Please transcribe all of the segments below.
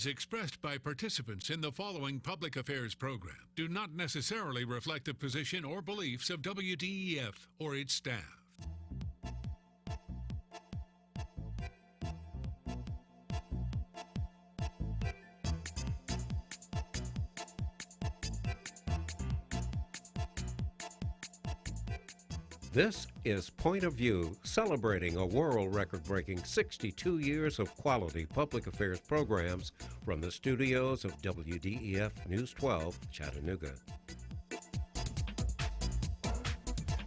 Opinions expressed by participants in the following public affairs program do not necessarily reflect the position or beliefs of WDEF or its staff. This is Point of View, celebrating a world record-breaking 62 years of quality public affairs programs from the studios of WDEF News 12, Chattanooga.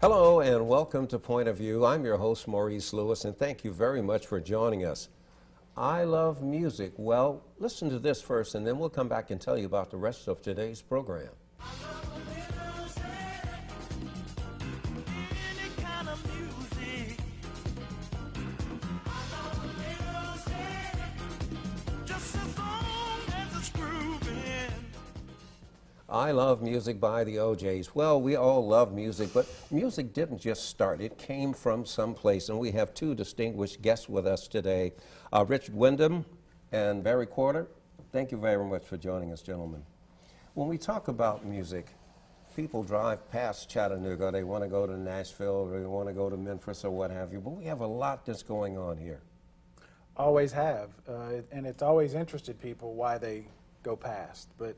Hello and welcome to Point of View. I'm your host, Maurice Lewis, and thank you very much for joining us. I love music. Well, listen to this first, and then we'll come back and tell you about the rest of today's program. I Love Music by the O'Jays. Well, we all love music, but music didn't just start. It came from someplace, and we have two distinguished guests with us today, Richard Wyndham and Barry Quarter. Thank you very much for joining us, gentlemen. When we talk about music, people drive past Chattanooga. They want to go to Nashville, or they want to go to Memphis, or what have you, but we have a lot that's going on here. Always have, and it's always interested people why they go past, but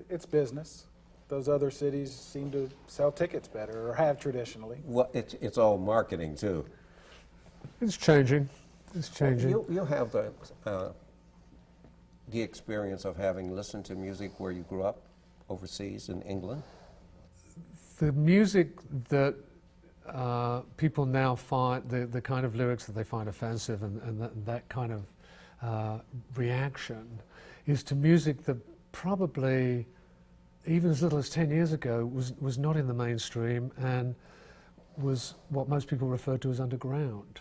it's business. Those other cities seem to sell tickets better, or have traditionally. Well, it's all marketing too. It's changing. It's changing. You have the experience of having listened to music where you grew up overseas in England. The music that people now find, the kind of lyrics that they find offensive, and that kind of reaction, is to music that probably even as little as 10 years ago was not in the mainstream and was what most people refer to as underground.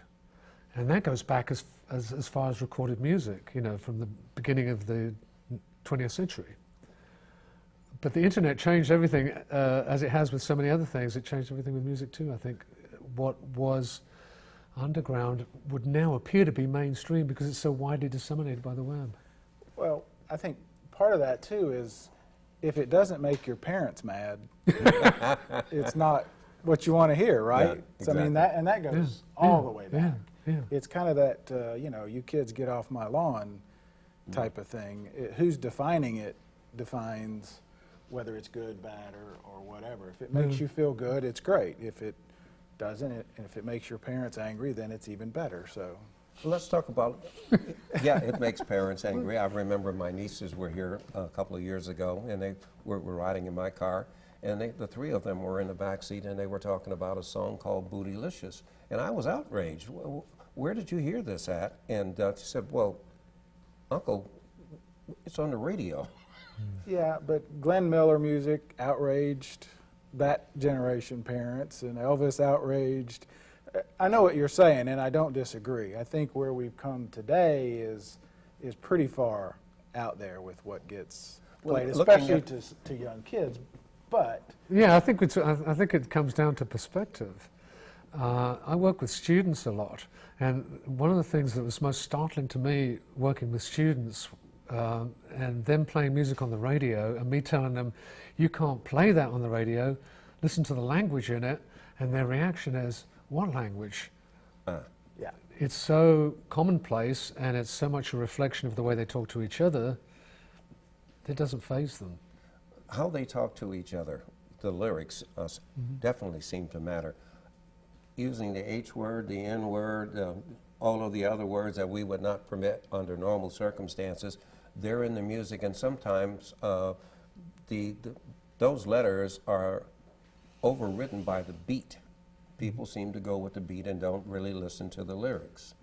And that goes back as far as recorded music, you know, from the beginning of the 20th century. But the internet changed everything, as it has with so many other things. It changed everything with music too. I think what was underground would now appear to be mainstream because it's so widely disseminated by the web. Well, I think part of that too is if it doesn't make your parents mad, it's not what you want to hear, right? Yeah, exactly. So I mean that goes all the way back. Yeah. It's kind of that you know, you kids get off my lawn type of thing. Who's defining it defines whether it's good, bad, or whatever. If it makes you feel good, it's great. If it doesn't, and if it makes your parents angry, then it's even better. So. Let's talk about, yeah, it makes parents angry. I remember my nieces were here a couple of years ago, and they were riding in my car, and the three of them were in the back seat, and they were talking about a song called Bootylicious. And I was outraged. Where did you hear this at? And she said, well, Uncle, it's on the radio. Yeah, but Glenn Miller music outraged that generation parents, and Elvis outraged. I know what you're saying, and I don't disagree. I think where we've come today is pretty far out there with what gets played, especially to young kids. But yeah, I think it comes down to perspective. I work with students a lot, and one of the things that was most startling to me working with students and them playing music on the radio, and me telling them, "You can't play that on the radio. Listen to the language in it," and their reaction is, "What language?" Yeah, it's so commonplace, and it's so much a reflection of the way they talk to each other. It doesn't faze them. How they talk to each other, the lyrics definitely seem to matter. Using the H word, the N word, all of the other words that we would not permit under normal circumstances, they're in the music, and sometimes those letters are overwritten by the beat. People seem to go with the beat and don't really listen to the lyrics.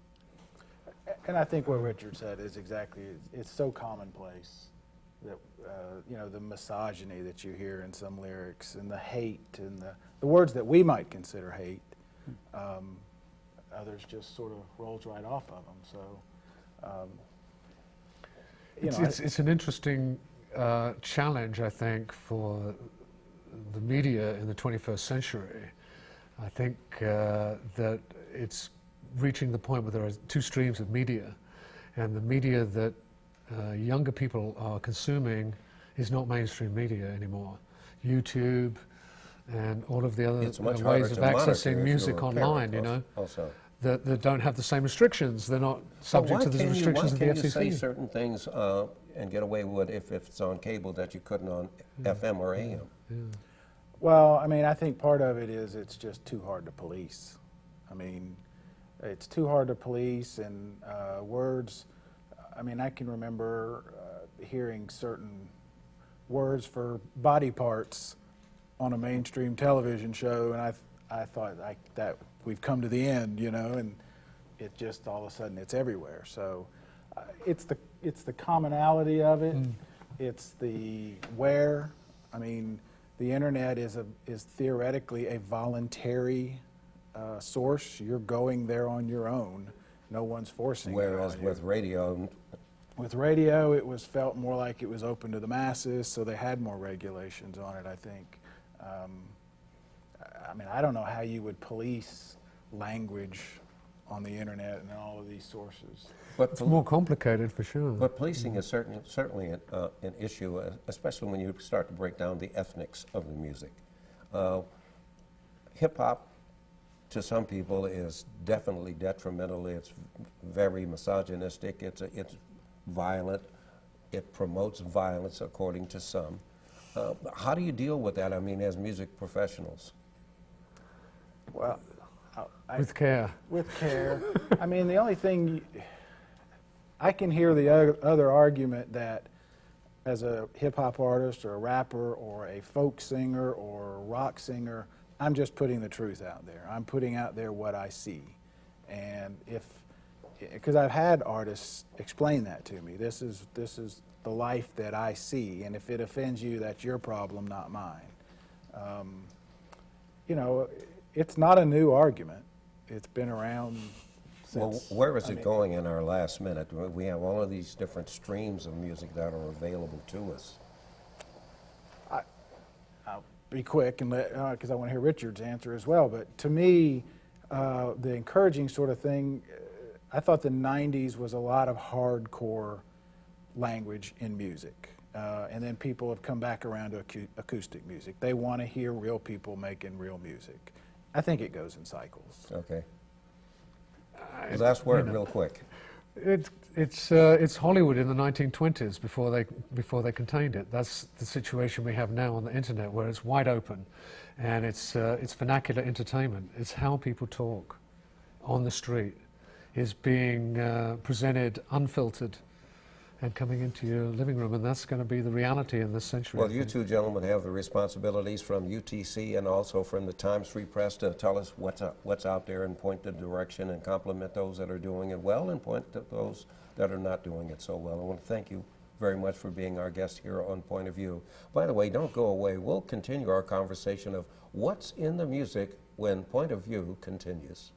and I think what Richard said is exactly, it's so commonplace that, you know, the misogyny that you hear in some lyrics, and the hate, and the words that we might consider hate, others just sort of rolls right off of them. So, it's an interesting challenge, I think, for the media in the 21st century. I think that it's reaching the point where there are two streams of media, and the media that younger people are consuming is not mainstream media anymore. YouTube and all of the other It's much harder ways of to monitor accessing if music you're a online, parent also. that don't have the same restrictions. They're not subject to the restrictions of the Why can you say FCC. certain things and get away with if it's on cable that you couldn't on FM or AM? Well, I mean, I think part of it is it's just too hard to police. I mean, it's too hard to police, and words, I mean, I can remember hearing certain words for body parts on a mainstream television show, and I thought that we've come to the end, you know, and it just all of a sudden it's everywhere. So it's the commonality of it. It's the where. I mean, the internet is theoretically a voluntary source. You're going there on your own. No one's forcing you. Whereas with radio, it was felt more like it was open to the masses, so they had more regulations on it, I think. I mean, I don't know how you would police language on the internet and all of these sources. but It's more complicated for sure. But policing is certainly an issue, especially when you start to break down the ethnics of the music. Hip-hop, to some people, is definitely detrimental. It's very misogynistic. It's violent. It promotes violence, according to some. How do you deal with that, I mean, as music professionals? Well, With care. With care. I mean, the only thing, I can hear the other argument that as a hip-hop artist or a rapper or a folk singer or a rock singer, I'm just putting the truth out there. I'm putting out there what I see. And because I've had artists explain that to me, this is the life that I see, and if it offends you, that's your problem, not mine. You know, it's not a new argument. It's been around since. Well, where is it going in our last minute? We have all of these different streams of music that are available to us. I'll be quick and because I want to hear Richard's answer as well. But to me, the encouraging sort of thing, I thought the 90s was a lot of hardcore language in music. And then people have come back around to acoustic music. They want to hear real people making real music. I think it goes in cycles. Okay. Last word, real quick. It's Hollywood in the 1920s before they contained it. That's the situation we have now on the internet, where it's wide open, and it's vernacular entertainment. It's how people talk on the street is being presented unfiltered and coming into your living room, and that's going to be the reality in this century. Well, you two gentlemen have the responsibilities from UTC and also from the Times Free Press to tell us what's out there and point the direction and compliment those that are doing it well and point to those that are not doing it so well. I want to thank you very much for being our guest here on Point of View. By the way, don't go away. We'll continue our conversation of what's in the music when Point of View continues.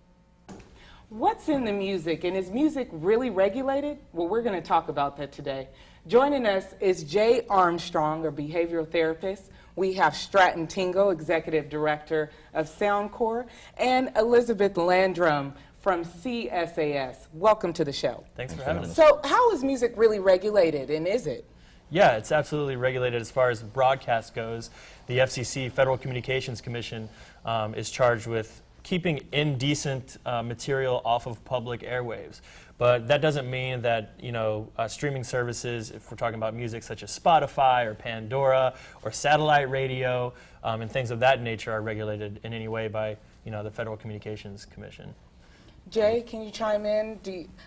What's in the music, and is music really regulated? Well, we're going to talk about that today. Joining us is Jay Armstrong, a behavioral therapist. We have Stratton Tingle, Executive Director of SoundCorps, and Elizabeth Landrum from CSAS. Welcome to the show. Thanks for having us. So how is music really regulated, and is it? Yeah, it's absolutely regulated as far as broadcast goes. The FCC, Federal Communications Commission, is charged with keeping indecent material off of public airwaves. But that doesn't mean that, you know, streaming services, if we're talking about music such as Spotify or Pandora or satellite radio and things of that nature, are regulated in any way by, you know, the Federal Communications Commission. Jay, can you chime in?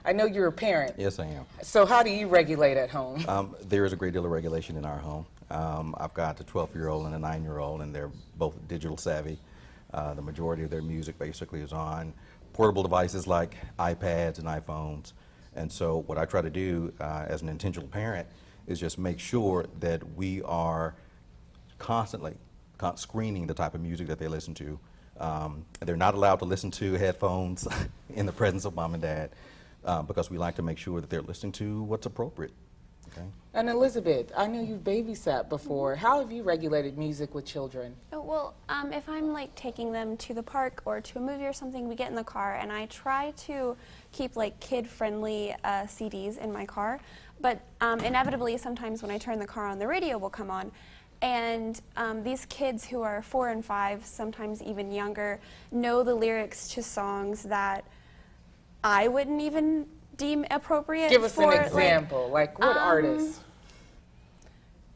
I know you're a parent. Yes, I am. So how do you regulate at home? There is a great deal of regulation in our home. I've got a 12-year-old and a 9-year-old, and they're both digital savvy. The majority of their music basically is on portable devices like iPads and iPhones. And so what I try to do as an intentional parent is just make sure that we are constantly screening the type of music that they listen to. They're not allowed to listen to headphones in the presence of mom and dad because we like to make sure that they're listening to what's appropriate. Okay. And Elizabeth, I know you've babysat before. How have you regulated music with children? Oh, well, if I'm like taking them to the park or to a movie or something, we get in the car and I try to keep like kid-friendly CDs in my car. but inevitably sometimes when I turn the car on, the radio will come on. And these kids who are 4 and 5, sometimes even younger, know the lyrics to songs that I wouldn't even deem appropriate. Give us for, an example. Like what artist?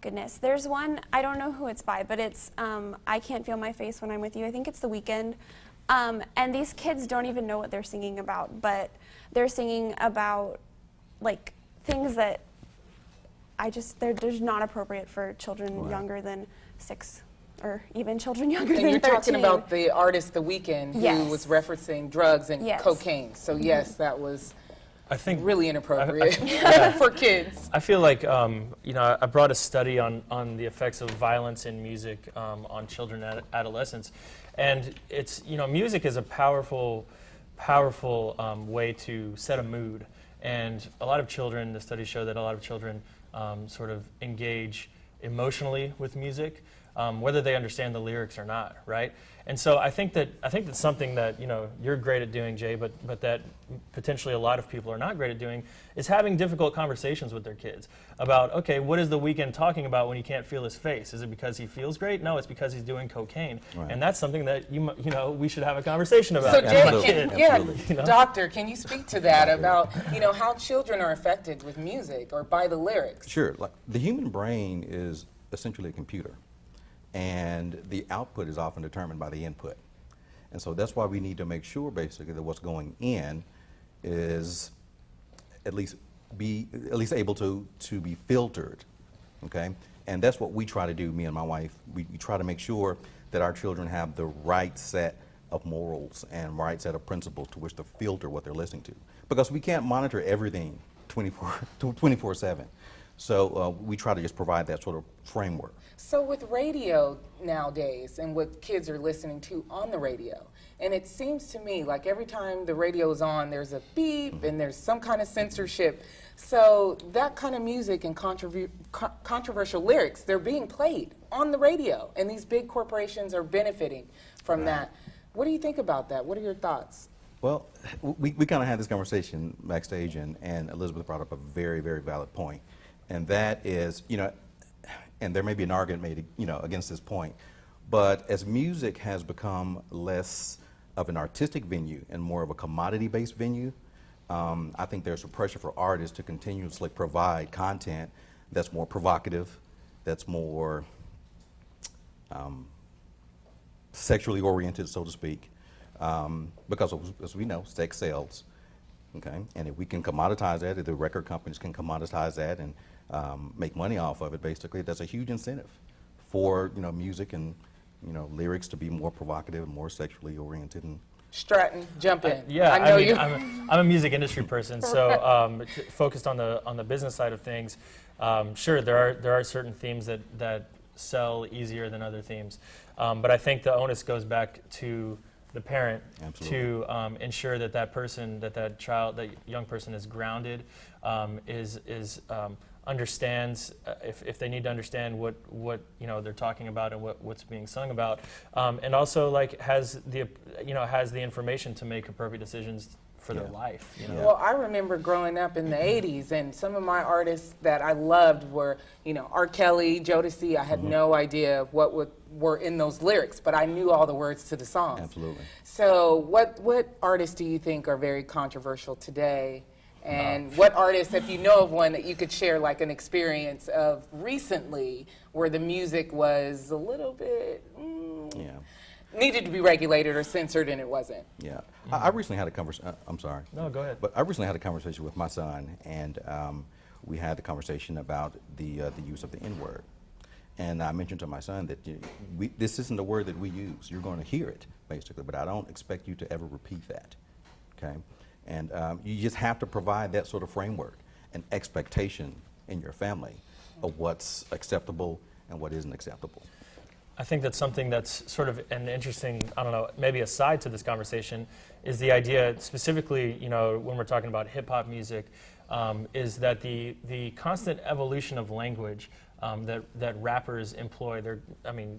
Goodness, there's one, I don't know who it's by, but it's I Can't Feel My Face When I'm With You. I think it's The Weeknd. And these kids don't even know what they're singing about, but they're singing about like things that they're not appropriate for children younger than 6, or even children younger And than you're 13. talking about the artist The Weeknd, who Yes. was referencing drugs and Yes. cocaine. So yes, that was I think really inappropriate for kids. I feel like I brought a study on the effects of violence in music on children and adolescents, and it's music is a powerful way to set a mood, and a lot of children, the studies show that a lot of children sort of engage emotionally with music, whether they understand the lyrics or not, right? And so I think that's something that you're great at doing, Jay, but that potentially a lot of people are not great at doing, is having difficult conversations with their kids about, okay, what is The Weeknd talking about when you can't feel his face? Is it because he feels great? No, it's because he's doing cocaine, Right. and that's something that we should have a conversation about. So Jay, Absolutely. Absolutely. Doctor, can you speak to that about how children are affected with music or by the lyrics? Sure. Like, the human brain is essentially a computer, and the output is often determined by the input. And so that's why we need to make sure, basically, that what's going in is at least able to be filtered, okay? And that's what we try to do, me and my wife. We try to make sure that our children have the right set of morals and right set of principles to which to filter what they're listening to. Because we can't monitor everything 24/7. So we try to just provide that sort of framework. So with radio nowadays and what kids are listening to on the radio, and it seems to me like every time the radio is on, there's a beep and there's some kind of censorship. So that kind of music and controversial lyrics, they're being played on the radio, and these big corporations are benefiting from that. What do you think about that? What are your thoughts? Well, we kind of had this conversation backstage, and Elizabeth brought up a very, very valid point. And that is, and there may be an argument made, against this point, but as music has become less of an artistic venue and more of a commodity-based venue, I think there's a pressure for artists to continuously provide content that's more provocative, that's more sexually oriented, so to speak, because as we know, sex sells. Okay, and if we can commoditize that, if the record companies can commoditize that and make money off of it, basically, that's a huge incentive for music and lyrics to be more provocative and more sexually oriented. And Stratton, jump in. Yeah, I know you. I'm a music industry person, so focused on the business side of things. Sure, there are certain themes that sell easier than other themes, but I think the onus goes back to the parent. Absolutely. To ensure that person, that child, that young person is grounded, understands if they need to understand what they're talking about and what's being sung about, and also has the information to make appropriate decisions for their life. Well, I remember growing up in the 80s, and some of my artists that I loved were, R. Kelly, Jodeci. I had no idea what were in those lyrics, but I knew all the words to the songs. Absolutely. So what artists do you think are very controversial today? And what artists, if you know of one, that you could share like an experience of recently where the music was a little bit needed to be regulated or censored and it wasn't? Yeah. I recently had a conversation. I'm sorry. No, go ahead. But I recently had a conversation with my son, and we had the conversation about the use of the N-word. And I mentioned to my son that this isn't a word that we use. You're going to hear it, basically, but I don't expect you to ever repeat that, okay? And you just have to provide that sort of framework and expectation in your family of what's acceptable and what isn't acceptable. I think that's something that's sort of an interesting, I don't know, maybe aside to this conversation, is the idea specifically, when we're talking about hip-hop music, is that the constant evolution of language that rappers employ.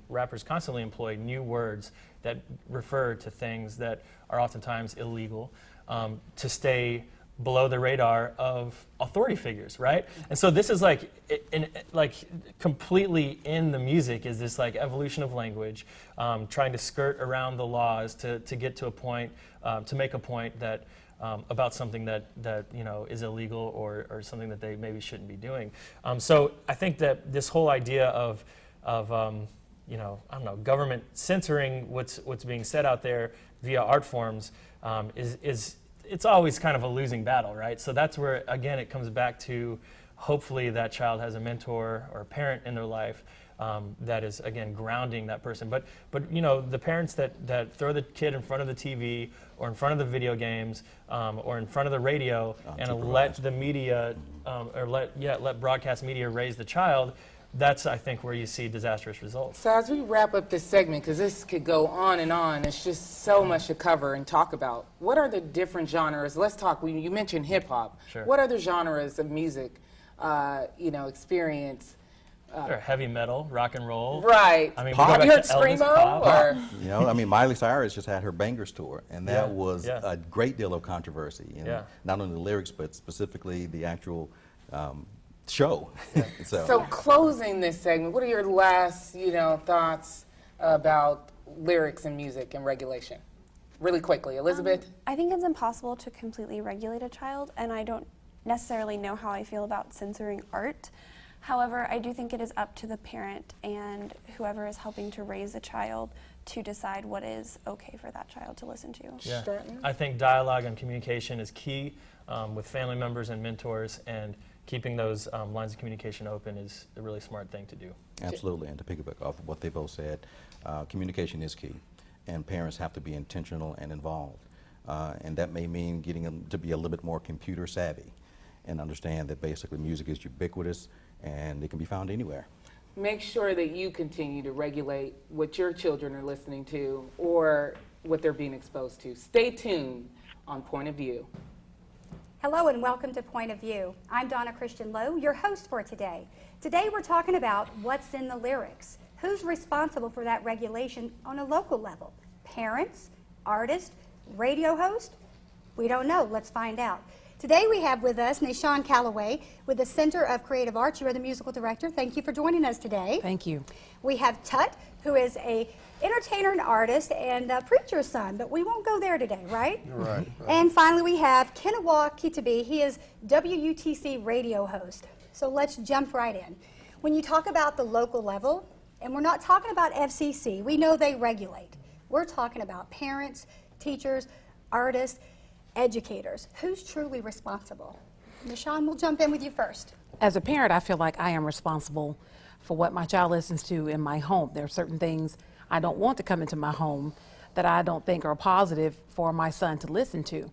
Rappers constantly employ new words that refer to things that are oftentimes illegal to stay below the radar of authority figures, right? And so this is like, completely in the music is this like evolution of language, trying to skirt around the laws to get to a point, to make a point that about something that is illegal or something that they maybe shouldn't be doing. So I think that this whole idea of government censoring what's being said out there via art forms it's always kind of a losing battle, right? So that's where, again, it comes back to hopefully that child has a mentor or a parent in their life that is, again, grounding that person. But the parents that throw the kid in front of the TV or in front of the video games or in front of the radio and let the media let broadcast media raise the child, that's, I think, where you see disastrous results. So as we wrap up this segment, because this could go on, it's just so much to cover and talk about. What are the different genres? Let's talk, you mentioned hip hop. Sure. What other genres of music, experience? Or heavy metal, rock and roll. Right. I mean, Pop. we You go heard back to Elvis, Screamo? pop. Or? Miley Cyrus just had her Bangers tour, and that Yeah, was yeah. a great deal of controversy. Yeah. Not only the lyrics, but specifically the actual show. So closing this segment, what are your last, thoughts about lyrics and music and regulation? Really quickly, Elizabeth? I think it's impossible to completely regulate a child, and I don't necessarily know how I feel about censoring art. However, I do think it is up to the parent and whoever is helping to raise a child to decide what is okay for that child to listen to. Yeah. Stratton? I think dialogue and communication is key with family members and mentors, and keeping those lines of communication open is a really smart thing to do. Absolutely, and to piggyback off of what they both said, communication is key, and parents have to be intentional and involved. And that may mean getting them to be a little bit more computer savvy and understand that basically music is ubiquitous and it can be found anywhere. Make sure that you continue to regulate what your children are listening to or what they're being exposed to. Stay tuned on Point of View. Hello and welcome to Point of View. I'm Donna Christian Lowe, your host for today. Today we're talking about what's in the lyrics. Who's responsible for that regulation on a local level? Parents? Artists? Radio host? We don't know. Let's find out. Today we have with us Nishan Calloway with the Center of Creative Arts. You are the musical director. Thank you for joining us today. Thank you. We have Tut, who is a entertainer and artist and a preacher's son, but we won't go there today, right? Right. And finally we have Kenawa Kitabi. He is WUTC radio host. So let's jump right in. When you talk about the local level, and we're not talking about FCC, we know they regulate. We're talking about parents, teachers, artists, educators. Who's truly responsible? Nishan, we'll jump in with you first. As a parent, I feel like I am responsible for what my child listens to in my home. There are certain things I don't want to come into my home that I don't think are positive for my son to listen to.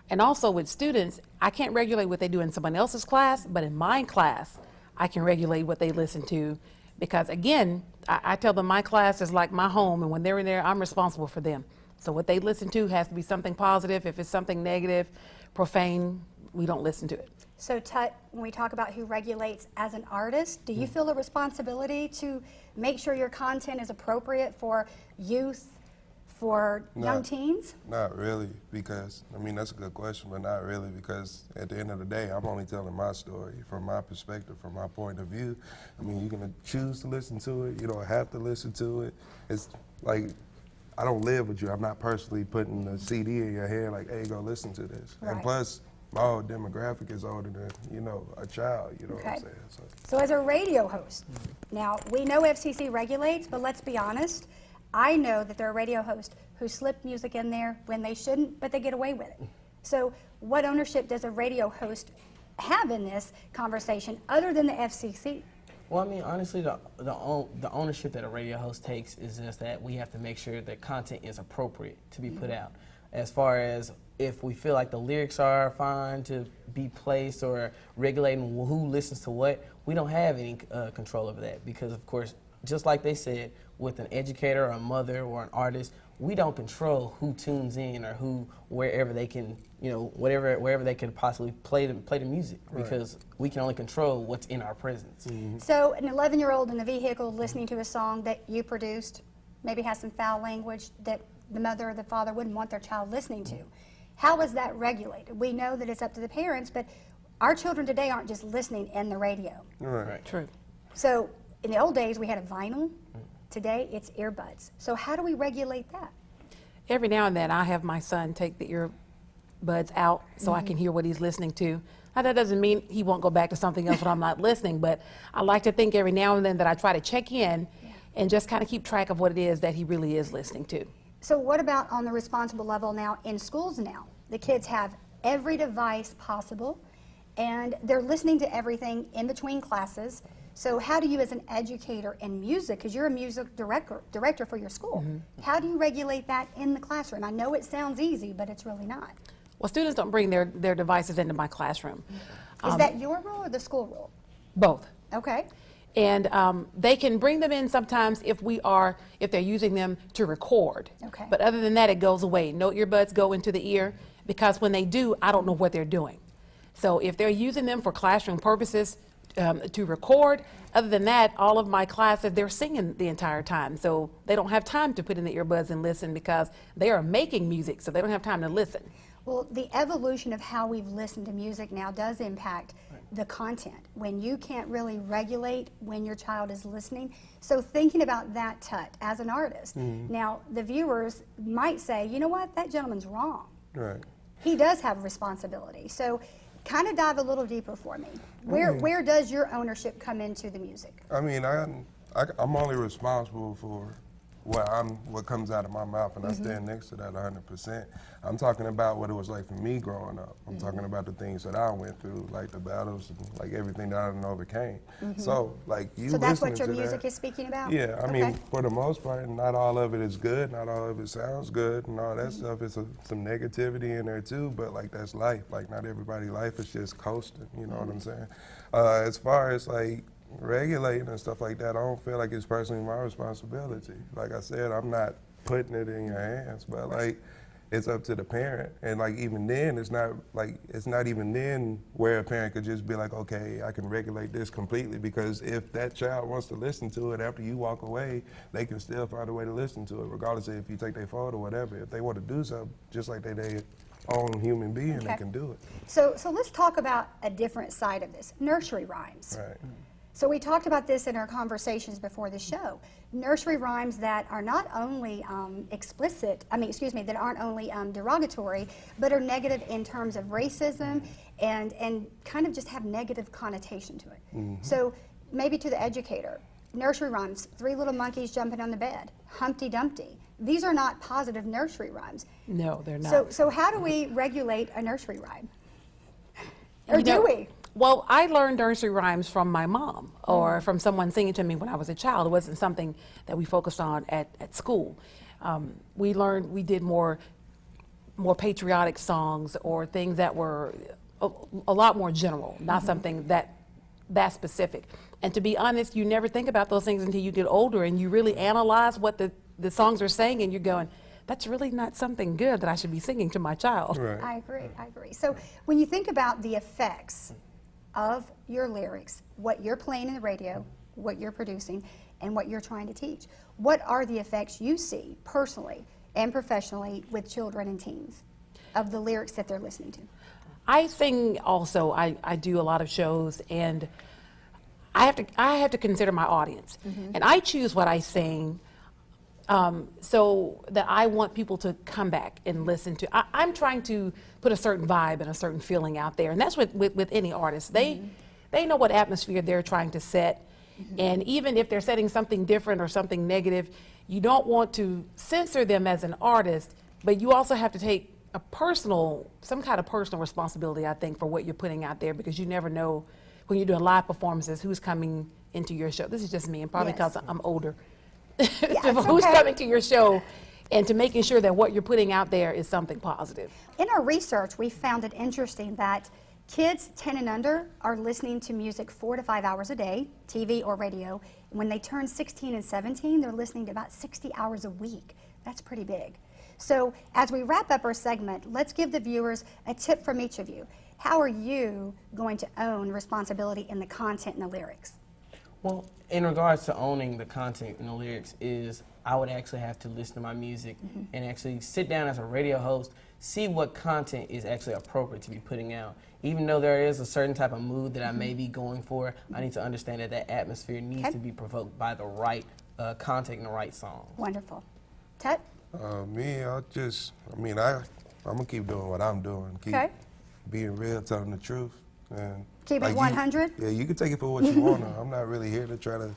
And also with students, I can't regulate what they do in someone else's class, but in my class, I can regulate what they listen to because, again, I tell them my class is like my home, and when they're in there, I'm responsible for them. So what they listen to has to be something positive. If it's something negative, profane, we don't listen to it. So Tut, when we talk about who regulates as an artist, do you feel a responsibility to make sure your content is appropriate for youth, for young teens? Not really, because, that's a good question, but not really, because at the end of the day, I'm only telling my story from my perspective, from my point of view. You're going to choose to listen to it. You don't have to listen to it. It's like, I don't live with you. I'm not personally putting a CD in your hand like, hey, go listen to this. Right. And plus, my whole demographic is older than, a child, what I'm saying? So as a radio host, now we know FCC regulates, but let's be honest, I know that there are radio hosts who slip music in there when they shouldn't, but they get away with it. So what ownership does a radio host have in this conversation other than the FCC? Well, honestly, the ownership that a radio host takes is just that we have to make sure that content is appropriate to be put out. As far as if we feel like the lyrics are fine to be placed or regulating who listens to what, we don't have any control over that because, of course, just like they said, with an educator or a mother or an artist, we don't control who tunes in or who, wherever they can, wherever they can possibly play the music because we can only control what's in our presence. So an 11-year-old in the vehicle listening to a song that you produced maybe has some foul language that the mother or the father wouldn't want their child listening to. How is that regulated? We know that it's up to the parents, but our children today aren't just listening in the radio. Right. True. So in the old days, we had a vinyl. Today, it's earbuds. So how do we regulate that? Every now and then I have my son take the earbuds out so I can hear what he's listening to. Now that doesn't mean he won't go back to something else when I'm not listening, but I like to think every now and then that I try to check in and just kind of keep track of what it is that he really is listening to. So what about on the responsible level now in schools now? The kids have every device possible and they're listening to everything in between classes. So how do you as an educator in music, because you're a music director for your school, how do you regulate that in the classroom? I know it sounds easy, but it's really not. Well, students don't bring their devices into my classroom. Is that your rule or the school rule? Both. Okay. And they can bring them in sometimes if they're using them to record. Okay. But other than that, it goes away. No earbuds go into the ear because when they do, I don't know what they're doing. So if they're using them for classroom purposes to record, other than that, all of my classes, they're singing the entire time. So they don't have time to put in the earbuds and listen because they are making music, so they don't have time to listen. Well, the evolution of how we've listened to music now does impact the content. When you can't really regulate when your child is listening. So thinking about that, Tut, as an artist, now the viewers might say, you know what, that gentleman's wrong. Right. He does have responsibility. So kind of dive a little deeper for me. Where does your ownership come into the music? I mean, I'm only responsible for what comes out of my mouth, and I stand next to that 100%. I'm talking about what it was like for me growing up. I'm talking about the things that I went through, like the battles, and like everything that I done overcame. So, like you. So that's what listening your to music that, is speaking about? Yeah, I mean, for the most part, not all of it is good, not all of it sounds good, and all that stuff. It's some negativity in there too, but like that's life. Like not everybody's life is just coasting. You know what I'm saying? As far as like regulating and stuff like that, I don't feel like it's personally my responsibility. Like I said, I'm not putting it in your hands, but like it's up to the parent. And like even then, it's not even then where a parent could just be like, okay, I can regulate this completely, because if that child wants to listen to it after you walk away, they can still find a way to listen to it, regardless of if you take their phone or whatever. If they want to do something, just like they own human being, they can do it. So let's talk about a different side of this, nursery rhymes. Right. So we talked about this in our conversations before the show. Nursery rhymes that are not only that aren't only derogatory, but are negative in terms of racism and kind of just have negative connotation to it. So maybe to the educator, nursery rhymes, 3 little monkeys jumping on the bed, Humpty Dumpty. These are not positive nursery rhymes. No, they're not. So how do we regulate a nursery rhyme? Or do we? Well, I learned nursery rhymes from my mom or from someone singing to me when I was a child. It wasn't something that we focused on at school. We did more patriotic songs or things that were a lot more general, not something that specific. And to be honest, you never think about those things until you get older and you really analyze what the songs are saying, and you're going, that's really not something good that I should be singing to my child. Right. I agree. So when you think about the effects of your lyrics, what you're playing in the radio, what you're producing, and what you're trying to teach, what are the effects you see personally and professionally with children and teens of the lyrics that they're listening to? I sing also. I do a lot of shows, and I have to consider my audience, and I choose what I sing so that I want people to come back and listen to. I'm trying to put a certain vibe and a certain feeling out there, and that's with any artist. They know what atmosphere they're trying to set, and even if they're setting something different or something negative, you don't want to censor them as an artist, but you also have to take some kind of personal responsibility, I think, for what you're putting out there, because you never know when you're doing live performances who's coming into your show. This is just me, and probably because I'm older. Who's coming to your show, and to making sure that what you're putting out there is something positive. In our research, we found it interesting that kids 10 and under are listening to music 4 to 5 hours a day, TV or radio. And when they turn 16 and 17, they're listening to about 60 hours a week. That's pretty big. So as we wrap up our segment, let's give the viewers a tip from each of you. How are you going to own responsibility in the content and the lyrics? Well, in regards to owning the content and the lyrics, I would actually have to listen to my music and actually sit down as a radio host, see what content is actually appropriate to be putting out. Even though there is a certain type of mood that I may be going for, I need to understand that that atmosphere needs to be provoked by the right content and the right song. Wonderful. Tut? Me, I'm gonna keep doing what I'm doing. Keep being real, telling the truth. And keep like it 100? Yeah, you can take it for what you want. I'm not really here to try to,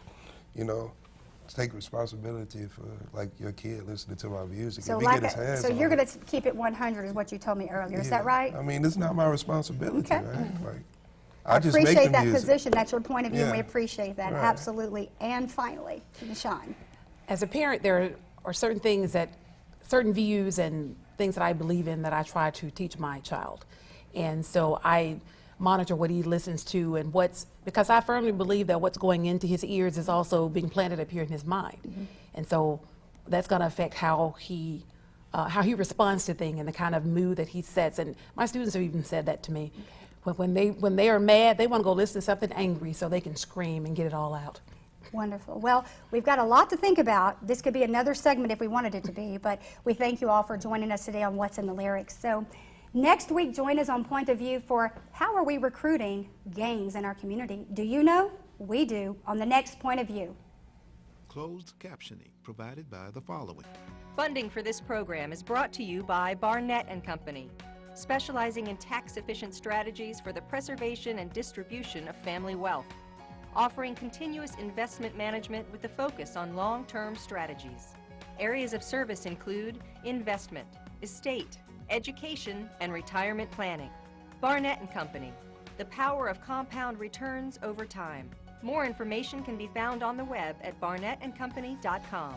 take responsibility for like your kid listening to my music. So, so you're going to keep it 100 is what you told me earlier. Is that right? I mean, it's not my responsibility, right? Like, I just make appreciate the that music. position. That's your point of view, and we Yeah. appreciate that. Right. Absolutely. And finally, Deshawn. As a parent, there are certain things certain views and things that I believe in that I try to teach my child. And so I monitor what he listens to and because I firmly believe that what's going into his ears is also being planted up here in his mind. Mm-hmm. And so that's going to affect how he responds to things and the kind of mood that he sets. And my students have even said that to me. When they are mad, they want to go listen to something angry so they can scream and get it all out. Wonderful. Well, we've got a lot to think about. This could be another segment if we wanted it to be, but we thank you all for joining us today on What's in the Lyrics. So next week, join us on Point of View for how are we recruiting gangs in our community? Do you know? We do on the next Point of View. Closed captioning provided by the following. Funding for this program is brought to you by Barnett & Company, specializing in tax-efficient strategies for the preservation and distribution of family wealth, offering continuous investment management with a focus on long-term strategies. Areas of service include investment, estate, education, and retirement planning. Barnett & Company, the power of compound returns over time. More information can be found on the web at barnettandcompany.com.